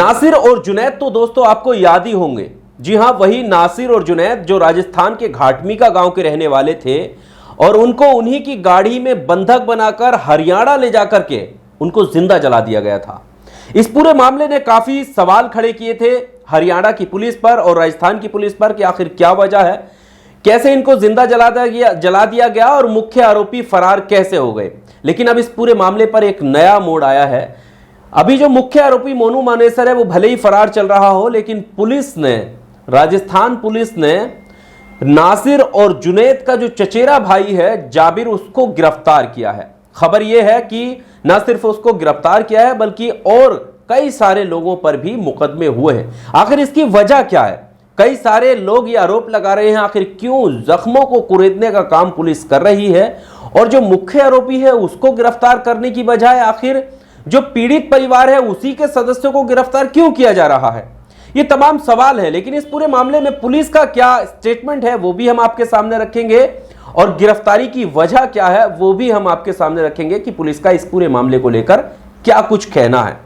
नासिर और जुनैद तो दोस्तों आपको याद ही होंगे। जी हां, वही नासिर और जुनैद जो राजस्थान के घाटमिका गांव के रहने वाले थे और उनको उन्हीं की गाड़ी में बंधक बनाकर हरियाणा ले जाकर के उनको जिंदा जला दिया गया था। इस पूरे मामले ने काफी सवाल खड़े किए थे हरियाणा की पुलिस पर और राजस्थान की पुलिस पर कि आखिर क्या वजह है, कैसे इनको जिंदा जला दिया गया और मुख्य आरोपी फरार कैसे हो गए। लेकिन अब इस पूरे मामले पर एक नया मोड़ आया है। अभी जो मुख्य आरोपी मोनू मानेसर है वो भले ही फरार चल रहा हो, लेकिन पुलिस ने, राजस्थान पुलिस ने नासिर और जुनैद का जो चचेरा भाई है जाबिर, उसको गिरफ्तार किया है। खबर यह है कि न सिर्फ उसको गिरफ्तार किया है बल्कि और कई सारे लोगों पर भी मुकदमे हुए हैं। आखिर इसकी वजह क्या है? कई सारे लोग ये आरोप लगा रहे हैं आखिर क्यों जख्मों को कुरेदने का काम पुलिस कर रही है और जो मुख्य आरोपी है उसको गिरफ्तार करने की बजाय आखिर जो पीड़ित परिवार है उसी के सदस्यों को गिरफ्तार क्यों किया जा रहा है। ये तमाम सवाल है। लेकिन इस पूरे मामले में पुलिस का क्या स्टेटमेंट है वो भी हम आपके सामने रखेंगे और गिरफ्तारी की वजह क्या है वो भी हम आपके सामने रखेंगे कि पुलिस का इस पूरे मामले को लेकर क्या कुछ कहना है।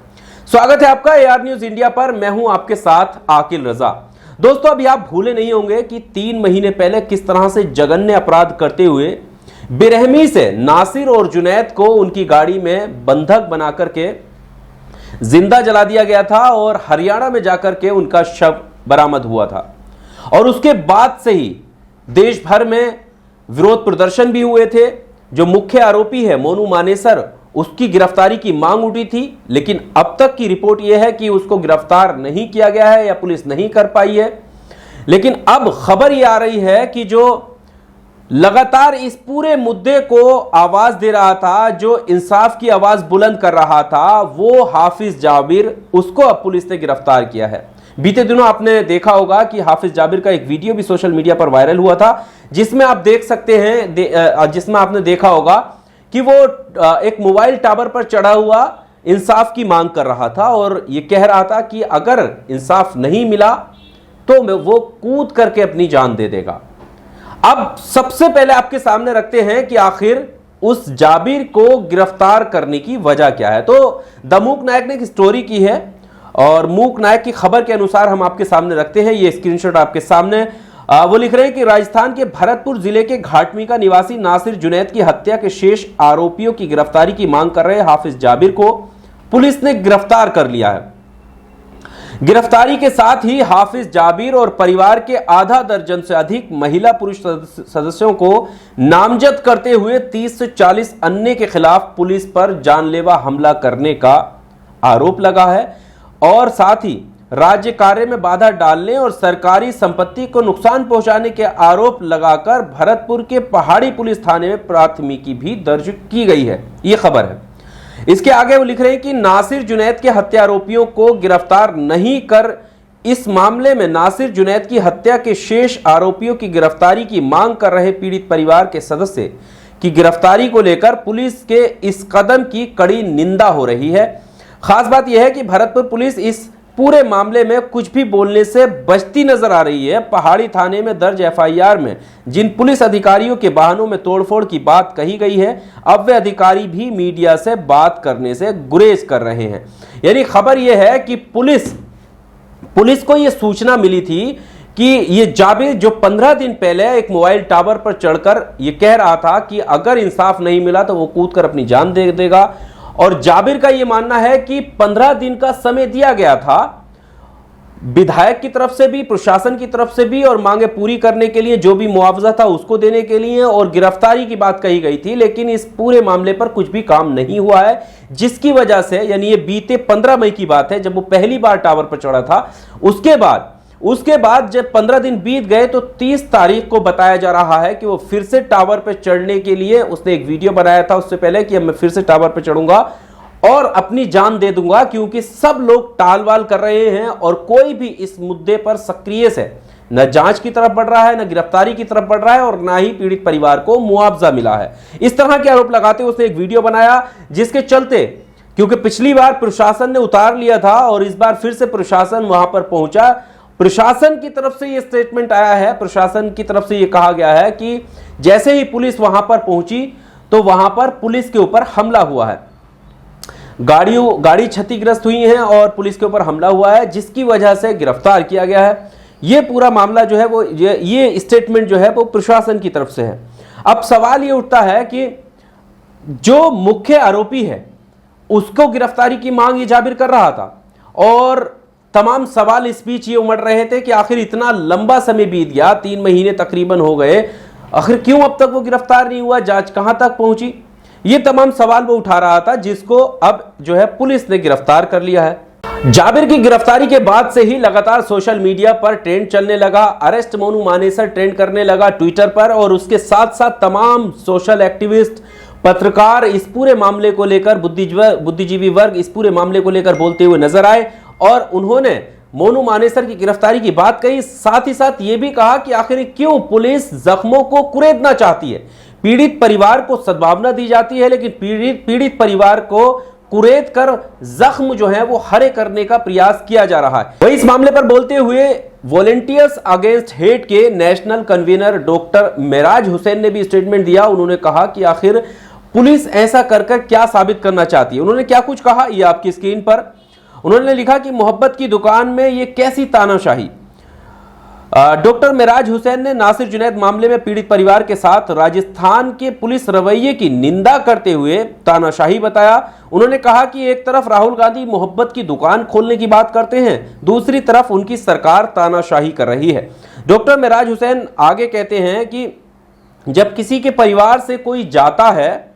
स्वागत है आपका AR न्यूज़ इंडिया पर। मैं हूं आपके साथ आकिल रजा। दोस्तों, अभी आप भूले नहीं होंगे कि 3 महीने पहले किस तरह से जघन्य अपराध करते हुए बेरहमी से नासिर और जुनैद को उनकी गाड़ी में बंधक बना करके जिंदा जला दिया गया था और हरियाणा में जाकर के उनका शव बरामद हुआ था। और उसके बाद से ही देश भर में विरोध प्रदर्शन भी हुए थे। जो मुख्य आरोपी है मोनू मानेसर, उसकी गिरफ्तारी की मांग उठी थी, लेकिन अब तक की रिपोर्ट यह है कि उसको गिरफ्तार नहीं किया गया है या पुलिस नहीं कर पाई है। लेकिन अब खबर यह आ रही है कि जो लगातार इस पूरे मुद्दे को आवाज दे रहा था, जो इंसाफ की आवाज बुलंद कर रहा था, वो हाफिज जाबिर, उसको अब पुलिस ने गिरफ्तार किया है। बीते दिनों आपने देखा होगा कि हाफिज जाबिर का एक वीडियो भी सोशल मीडिया पर वायरल हुआ था, जिसमें आप देख सकते हैं, जिसमें आपने देखा होगा कि वो एक मोबाइल टावर पर चढ़ा हुआ इंसाफ की मांग कर रहा था और ये कह रहा था कि अगर इंसाफ नहीं मिला तो वो कूद करके अपनी जान दे देगा। अब सबसे पहले आपके सामने रखते हैं कि आखिर उस जाबिर को गिरफ्तार करने की वजह क्या है। तो द मूक नायक ने एक स्टोरी की है और मूक नायक की खबर के अनुसार हम आपके सामने रखते हैं। ये स्क्रीनशॉट आपके सामने। वो लिख रहे हैं कि राजस्थान के भरतपुर जिले के घाटमिका निवासी नासिर जुनैद की हत्या के शेष आरोपियों की गिरफ्तारी की मांग कर रहे हाफिज जाबिर को पुलिस ने गिरफ्तार कर लिया है। गिरफ्तारी के साथ ही हाफिज जाबिर और परिवार के आधा दर्जन से अधिक महिला पुरुष सदस्यों को नामजद करते हुए 30 से 40 अन्य के खिलाफ पुलिस पर जानलेवा हमला करने का आरोप लगा है और साथ ही राज्य कार्य में बाधा डालने और सरकारी संपत्ति को नुकसान पहुंचाने के आरोप लगाकर भरतपुर के पहाड़ी पुलिस थाने में प्राथमिकी भी दर्ज की गई है। यह खबर है। इसके आगे वो लिख रहे हैं कि नासिर जुनैद के हत्या आरोपियों को गिरफ्तार नहीं कर इस मामले में नासिर जुनैद की हत्या के शेष आरोपियों की गिरफ्तारी की मांग कर रहे पीड़ित परिवार के सदस्य की गिरफ्तारी को लेकर पुलिस के इस कदम की कड़ी निंदा हो रही है। खास बात यह है कि भरतपुर पुलिस इस पूरे मामले में कुछ भी बोलने से बचती नजर आ रही है। पहाड़ी थाने में दर्ज FIR में जिन पुलिस अधिकारियों के वाहनों में तोड़फोड़ की बात कही गई है, अब वे अधिकारी भी मीडिया से बात करने से गुरेज कर रहे हैं। यानी खबर यह है कि पुलिस को यह सूचना मिली थी कि ये जाबिर जो 15 दिन पहले एक मोबाइल टावर पर चढ़कर यह कह रहा था कि अगर इंसाफ नहीं मिला तो वो कूदकर अपनी जान दे देगा। और जाबिर का यह मानना है कि 15 दिन का समय दिया गया था विधायक की तरफ से भी, प्रशासन की तरफ से भी, और मांगे पूरी करने के लिए जो भी मुआवजा था उसको देने के लिए, और गिरफ्तारी की बात कही गई थी। लेकिन इस पूरे मामले पर कुछ भी काम नहीं हुआ है, जिसकी वजह से, यानी ये बीते 15 मई की बात है जब वो पहली बार टावर पर चढ़ा था। उसके बाद जब 15 दिन बीत गए तो 30 तारीख को बताया जा रहा है कि वो फिर से टावर पर चढ़ने के लिए उसने एक वीडियो बनाया था उससे पहले कि अब मैं फिर से टावर पर चढ़ूंगा और अपनी जान दे दूंगा, क्योंकि सब लोग टालवाल कर रहे हैं और कोई भी इस मुद्दे पर सक्रिय से न जांच की तरफ बढ़ रहा है, न गिरफ्तारी की तरफ बढ़ रहा है और ना ही पीड़ित परिवार को मुआवजा मिला है। इस तरह के आरोप लगाते हुए उसने एक वीडियो बनाया, जिसके चलते, क्योंकि पिछली बार प्रशासन ने उतार लिया था और इस बार फिर से प्रशासन वहां पर पहुंचा, प्रशासन की तरफ से यह स्टेटमेंट आया है, प्रशासन की तरफ से यह कहा गया है कि जैसे ही पुलिस वहां पर पहुंची तो वहां पर पुलिस के ऊपर हमला हुआ है। गाड़ी क्षतिग्रस्त हुई है और पुलिस के ऊपर हमला हुआ है, जिसकी वजह से गिरफ्तार किया गया है। ये पूरा मामला जो है वो ये स्टेटमेंट जो है वो प्रशासन की तरफ से है। अब सवाल ये उठता है कि जो मुख्य आरोपी है उसको गिरफ्तारी की मांग ये जाबिर कर रहा था, और तमाम सवाल इस बीच ये उमड़ रहे थे कि आखिर इतना लंबा समय बीत गया, 3 महीने तकरीबन हो गए, आखिर क्यों अब तक वो गिरफ्तार नहीं हुआ, जांच कहां तक पहुंची, ये तमाम सवाल वो उठा रहा था, जिसको अब जो है पुलिस ने गिरफ्तार कर लिया है। जाबिर की गिरफ्तारी के बाद से ही लगातार सोशल मीडिया पर ट्रेंड चलने लगा, अरेस्ट मोनू मानेसर ट्रेंड करने लगा ट्विटर पर, और उसके साथ साथ तमाम सोशल एक्टिविस्ट, पत्रकार इस पूरे मामले को लेकर, बुद्धिजीवी वर्ग इस पूरे मामले को लेकर बोलते हुए नजर आए, और उन्होंने मोनू मानेसर की गिरफ्तारी की बात कही। साथ ही साथ यह भी कहा कि आखिर क्यों पुलिस जख्मों को कुरेदना चाहती है। पीड़ित परिवार को सद्भावना दी जाती है, लेकिन पीड़ित परिवार को कुरेद कर जख्म जो है वो हरे करने का प्रयास किया जा रहा है। वही इस मामले पर बोलते हुए वॉलंटियर्स अगेंस्ट हेट के national convener doctor Meraj Hussain ने भी स्टेटमेंट दिया। उन्होंने कहा कि आखिर पुलिस ऐसा कर क्या साबित करना चाहती है। उन्होंने क्या कुछ कहा, ये आपकी स्क्रीन पर। उन्होंने लिखा कि मोहब्बत की दुकान में ये कैसी तानाशाही। डॉक्टर मेराज हुसैन ने नासिर जुनैद मामले में पीड़ित परिवार के साथ राजस्थान के पुलिस रवैये की निंदा करते हुए तानाशाही बताया। उन्होंने कहा कि एक तरफ राहुल गांधी मोहब्बत की दुकान खोलने की बात करते हैं, दूसरी तरफ उनकी सरकार तानाशाही कर रही है। डॉक्टर मेराज हुसैन आगे कहते हैं कि जब किसी के परिवार से कोई जाता है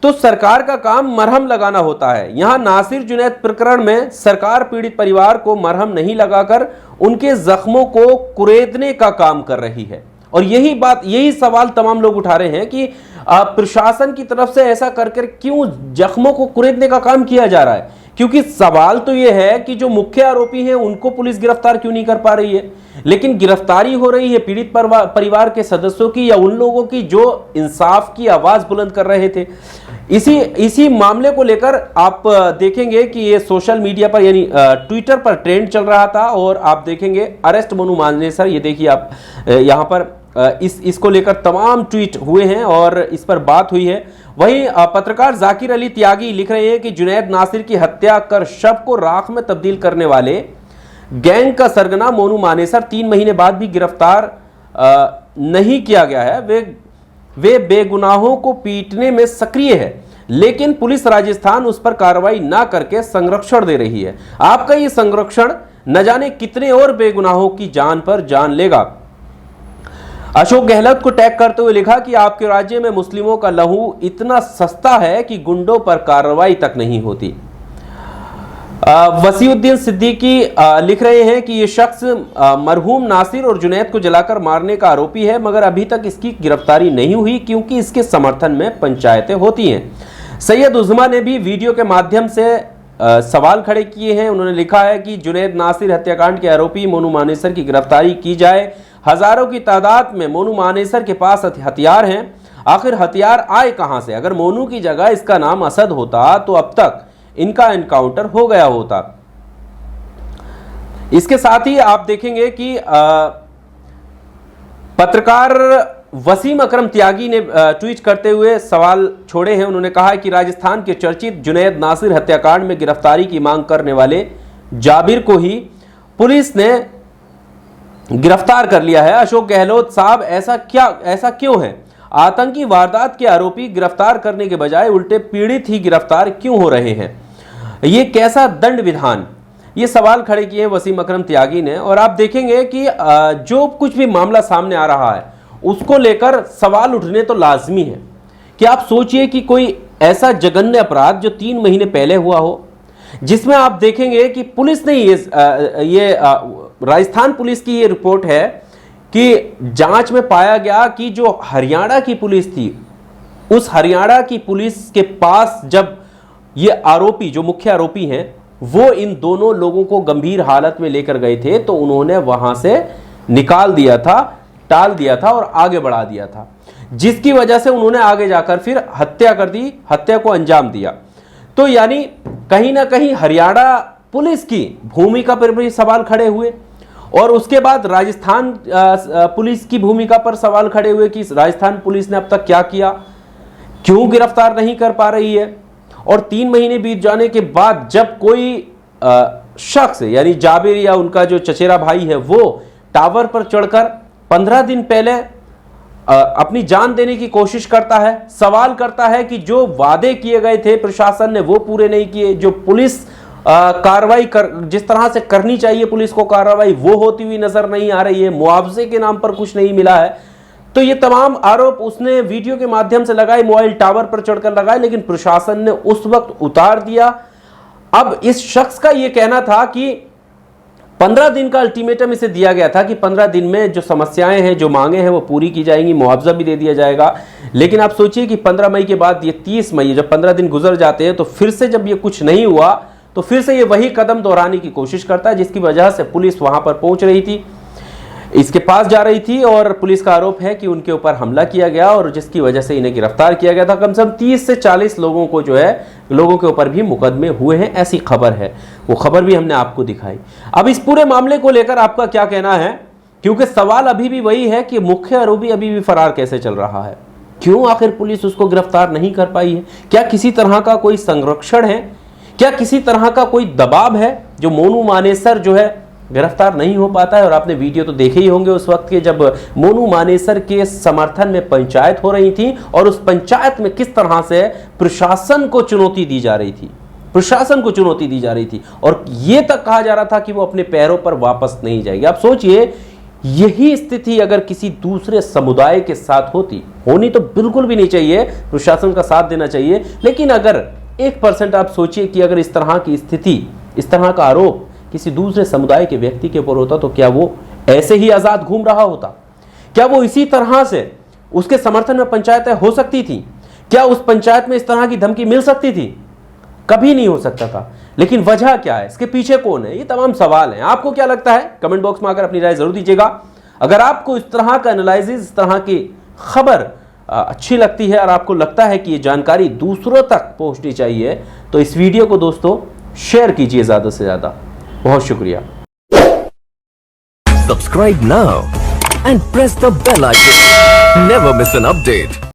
तो सरकार का काम मरहम लगाना होता है। यहां नासिर जुनैद प्रकरण में सरकार पीड़ित परिवार को मरहम नहीं लगाकर उनके जख्मों को कुरेदने का काम कर रही है। और यही सवाल तमाम लोग उठा रहे हैं कि प्रशासन की तरफ से ऐसा कर क्यों जख्मों को कुरेदने का काम किया जा रहा है। क्योंकि सवाल तो यह है कि जो मुख्य आरोपी हैं उनको पुलिस गिरफ्तार क्यों नहीं कर पा रही है, लेकिन गिरफ्तारी हो रही है पीड़ित परिवार के सदस्यों की या उन लोगों की जो इंसाफ की आवाज बुलंद कर रहे थे। इसी मामले को लेकर आप देखेंगे कि ये सोशल मीडिया पर यानी ट्विटर पर ट्रेंड चल रहा था, और आप देखेंगे अरेस्ट मोनू मानेसर, ये देखिए आप यहां पर इसको लेकर तमाम ट्वीट हुए हैं और इस पर बात हुई है। वहीं पत्रकार जाकिर अली त्यागी लिख रहे हैं कि जुनैद नासिर की हत्या कर शव को राख में तब्दील करने वाले गैंग का सरगना मोनू मानेसर 3 महीने बाद भी गिरफ्तार नहीं किया गया है। वे बेगुनाहों को पीटने में सक्रिय है, लेकिन पुलिस राजस्थान उस पर कार्रवाई ना करके संरक्षण दे रही है। आपका ये संरक्षण न जाने कितने और बेगुनाहों की जान पर जान लेगा। अशोक गहलोत को टैग करते हुए लिखा कि आपके राज्य में मुस्लिमों का लहू इतना सस्ता है कि गुंडों पर कार्रवाई तक नहीं होती। वसीउद्दीन सिद्दीकी लिख रहे हैं कि यह शख्स मरहूम नासिर और जुनैद को जलाकर मारने का आरोपी है, मगर अभी तक इसकी गिरफ्तारी नहीं हुई क्योंकि इसके समर्थन में पंचायतें होती हैं। सैयद उज़्मा ने भी वीडियो के माध्यम से सवाल खड़े किए हैं। उन्होंने लिखा है कि जुनैद नासिर हत्याकांड के आरोपी मोनू मानेसर की गिरफ्तारी की जाए। हजारों की तादाद में मोनू मानेसर के पास हथियार हैं, आखिर हथियार आए कहां से? अगर मोनू की जगह इसका नाम असद होता तो अब तक इनका एनकाउंटर हो गया होता। इसके साथ ही आप देखेंगे कि पत्रकार वसीम अकरम त्यागी ने ट्वीट करते हुए सवाल छोड़े हैं। उन्होंने कहा कि राजस्थान के चर्चित जुनैद नासिर हत्याकांड में गिरफ्तारी की मांग करने वाले जाबिर को ही पुलिस ने गिरफ्तार कर लिया है। अशोक गहलोत साहब, ऐसा क्यों है? आतंकी वारदात के आरोपी गिरफ्तार करने के बजाय उल्टे पीड़ित ही गिरफ्तार क्यों हो रहे हैं? ये कैसा दंड विधान? ये सवाल खड़े किए वसीम अकरम त्यागी ने। और आप देखेंगे कि जो कुछ भी मामला सामने आ रहा है उसको लेकर सवाल उठने तो लाजमी है कि आप सोचिए कि कोई ऐसा जघन्य अपराध जो 3 महीने पहले हुआ हो, जिसमें आप देखेंगे कि पुलिस ने ये राजस्थान पुलिस की ये रिपोर्ट है कि जांच में पाया गया कि जो हरियाणा की पुलिस थी, उस हरियाणा की पुलिस के पास जब ये आरोपी, जो मुख्य आरोपी हैं, वो इन दोनों लोगों को गंभीर हालत में लेकर गए थे तो उन्होंने वहां से निकाल दिया था, टाल दिया था और आगे बढ़ा दिया था, जिसकी वजह से उन्होंने आगे जाकर फिर हत्या कर दी, हत्या को अंजाम दिया। तो यानी कहीं ना कहीं हरियाणा पुलिस की भूमिका पर भी सवाल खड़े हुए और उसके बाद राजस्थान पुलिस की भूमिका पर सवाल खड़े हुए कि राजस्थान पुलिस ने अब तक क्या किया, क्यों गिरफ्तार नहीं कर पा रही है। और 3 महीने बीत जाने के बाद जब कोई शख्स यानी जाबिर या उनका जो चचेरा भाई है वो टावर पर चढ़कर 15 दिन पहले अपनी जान देने की कोशिश करता है, सवाल करता है कि जो वादे किए गए थे प्रशासन ने वो पूरे नहीं किए, जो पुलिस कार्रवाई जिस तरह से करनी चाहिए पुलिस को कार्रवाई वो होती हुई नजर नहीं आ रही है, मुआवजे के नाम पर कुछ नहीं मिला है। तो ये तमाम आरोप उसने वीडियो के माध्यम से लगाए, मोबाइल टावर पर चढ़कर लगाए, लेकिन प्रशासन ने उस वक्त उतार दिया। अब इस शख्स का यह कहना था कि 15 दिन का अल्टीमेटम इसे दिया गया था कि 15 दिन में जो समस्याएं हैं, जो मांगे हैं वो पूरी की जाएंगी, मुआवजा भी दे दिया जाएगा। लेकिन आप सोचिए कि 15 मई के बाद ये 30 मई, जब 15 दिन गुजर जाते हैं तो फिर से जब ये कुछ नहीं हुआ तो फिर से ये वही कदम दोहराने की कोशिश करता है, जिसकी वजह से पुलिस वहां पर पहुंच रही थी, इसके पास जा रही थी और पुलिस का आरोप है कि उनके ऊपर हमला किया गया और जिसकी वजह से इन्हें गिरफ्तार किया गया था। कम से कम 30 से 40 लोगों को जो है, लोगों के ऊपर भी मुकदमे हुए हैं, ऐसी खबर है। वो खबर भी हमने आपको दिखाई। अब इस पूरे मामले को लेकर आपका क्या कहना है? क्योंकि सवाल अभी भी वही है कि मुख्य आरोपी अभी भी फरार कैसे चल रहा है, क्यों आखिर पुलिस उसको गिरफ्तार नहीं कर पाई है? क्या किसी तरह का कोई संरक्षण है? क्या किसी तरह का कोई दबाव है जो मोनू मानेसर जो है गिरफ्तार नहीं हो पाता है? और आपने वीडियो तो देखे ही होंगे उस वक्त के जब मोनू मानेसर के समर्थन में पंचायत हो रही थी और उस पंचायत में किस तरह से प्रशासन को चुनौती दी जा रही थी, प्रशासन को चुनौती दी जा रही थी और यह तक कहा जा रहा था कि वो अपने पैरों पर वापस नहीं जाएगी। आप सोचिए, यही स्थिति अगर किसी दूसरे समुदाय के साथ होनी तो बिल्कुल भी नहीं चाहिए, प्रशासन का साथ देना चाहिए। लेकिन अगर 1% आप सोचिए कि अगर इस तरह की स्थिति, इस तरह का आरोप किसी दूसरे समुदाय के व्यक्ति के ऊपर होता तो क्या वो ऐसे ही आजाद घूम रहा होता? क्या वो इसी तरह से उसके समर्थन में पंचायतें हो सकती थी? क्या उस पंचायत में इस तरह की धमकी मिल सकती थी? कभी नहीं हो सकता था। लेकिन वजह क्या है, इसके पीछे कौन है? ये तमाम सवाल हैं। आपको क्या लगता है? कमेंट बॉक्स में आकर अपनी राय जरूर दीजिएगा। अगर आपको इस तरह का एनालिसिस, इस तरह की खबर अच्छी लगती है और आपको लगता है कि ये जानकारी दूसरों तक पहुंचनी चाहिए तो इस वीडियो को दोस्तों शेयर कीजिए ज्यादा से ज्यादा। बहुत शुक्रिया। Subscribe now and press the bell icon. Never miss an update.